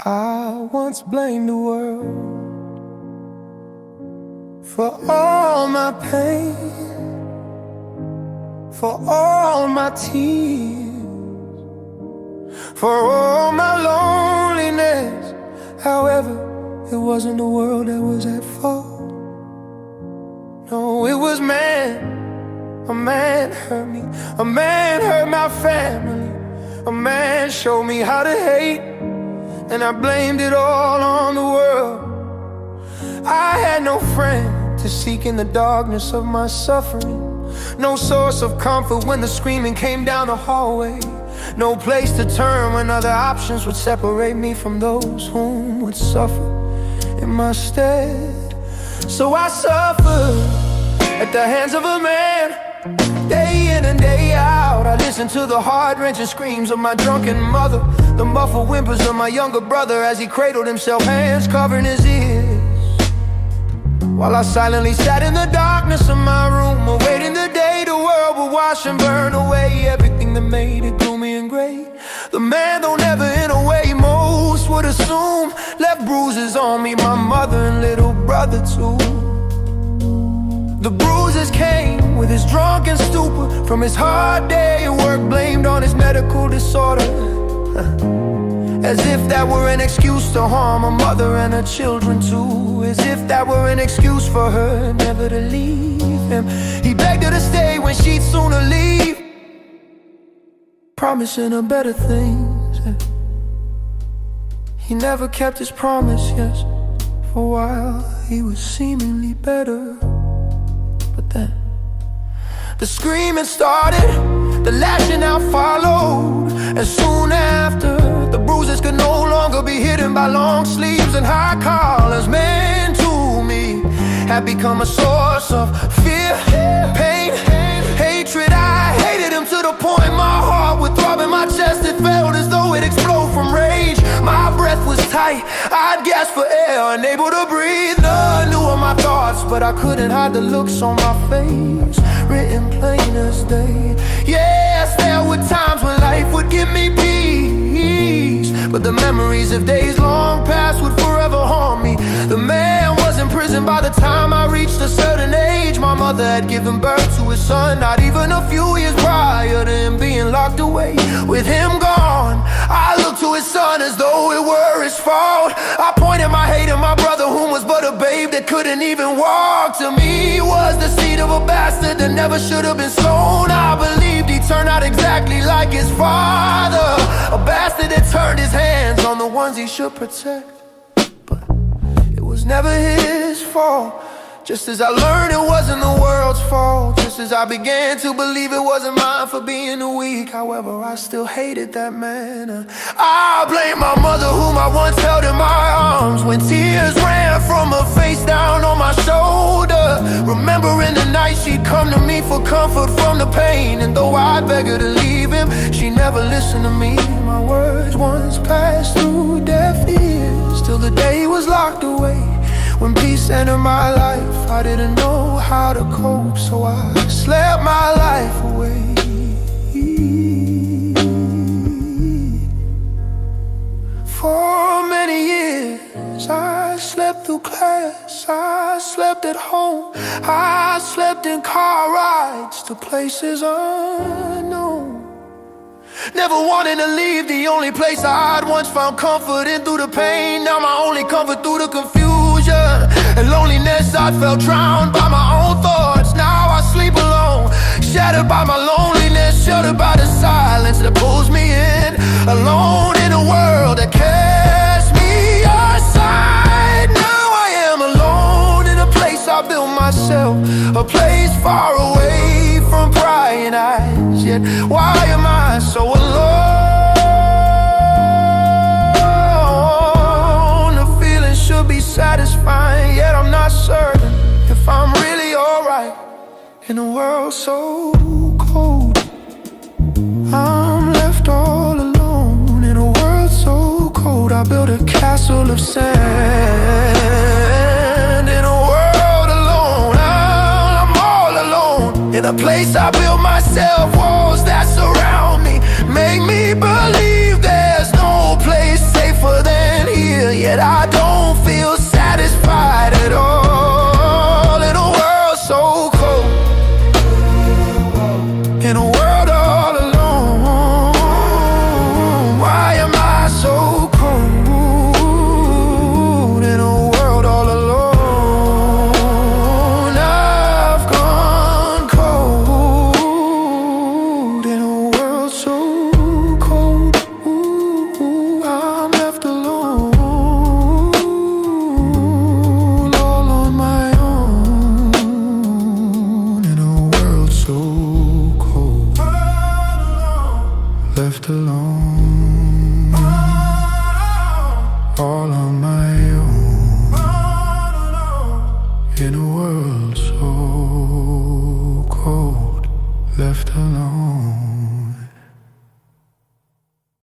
I once blamed the world for all my pain, for all my tears, for all my loneliness. However, it wasn't the world that was at fault. No, it was man. A man hurt me, a man hurt my family, a man showed me how to hate, and I blamed it all on the world. I had no friend to seek in the darkness of my suffering, no source of comfort when the screaming came down the hallway, no place to turn when other options would separate me from those whom would suffer in my stead. So I suffered at the hands of a man, day in and day out. I listened to the heart-wrenching screams of my drunken mother, the muffled whimpers of my younger brother as he cradled himself, hands covering his ears, while I silently sat in the darkness of my room, awaiting the day the world would wash and burn away everything that made it gloomy and gray. The man, though never in a way most would assume, left bruises on me, my mother and little brother too. The bruises came with his drunken stupor from his hard day at work, blamed on his medical disorder, as if that were an excuse to harm a mother and her children too, as if that were an excuse for her never to leave him. He begged her to stay when she'd sooner leave, promising her better things. He never kept his promise, yes. For a while he was seemingly better, but then the screaming started, the lashing out followed, and soon after, the bruises could no longer be hidden by long sleeves and high collars. Men to me had become a source of fear, pain, hatred. I hated him to the point my heart would throb in my chest. It felt as though it exploded from rage. My breath was tight, I'd gasp for air, unable to breathe. None knew of my thoughts, but I couldn't hide the looks on my face, written plain as day. Yes, there were times when life would give me peace, but the memories of days long past would forever haunt me. The man was in prison by the time I reached a certain age. My mother had given birth to his son not even a few years prior to him being locked away. With him gone, I looked to his son as though it were his fault. I pointed my hate at my brother, whom was but a babe that couldn't even walk. To me, he was the seed of a bastard that never should have been sown. I believed he turned out exactly like his father, a bastard that turned his hands on the ones he should protect. But it was never his fault. Just as I learned it wasn't the world's fault, just as I began to believe it wasn't mine for being weak. However, I still hated that man. I blame my mother, whom I once held in my arms, when tears ran from her face down on my shoulder. Remembering the night she'd come to me for comfort from the pain, and though I'd beg her to leave him, she never listened to me. My words once passed through deaf ears, till the day was locked away. When peace entered my life, I didn't know how to cope, so I slept my life away. For many years, I slept through class, I slept at home, I slept in car rides to places unknown. Never wanting to leave the only place I'd once found comfort in through the pain. Now my only comfort through the confusion and loneliness. I felt drowned by my own thoughts. Now I sleep alone, shattered by my loneliness, sheltered by the silence that pulls me in, alone in a world that casts me aside. Now I am alone in a place I built myself, a place far away from prying eyes. Yet why am I so alone? The feeling should be satisfying, yet I'm not certain if I'm really alright in a world so cold. I'm left all alone in a world so cold. I built a castle of sand in a world alone. I'm all alone in a place I built myself. Walls that surround me make me believe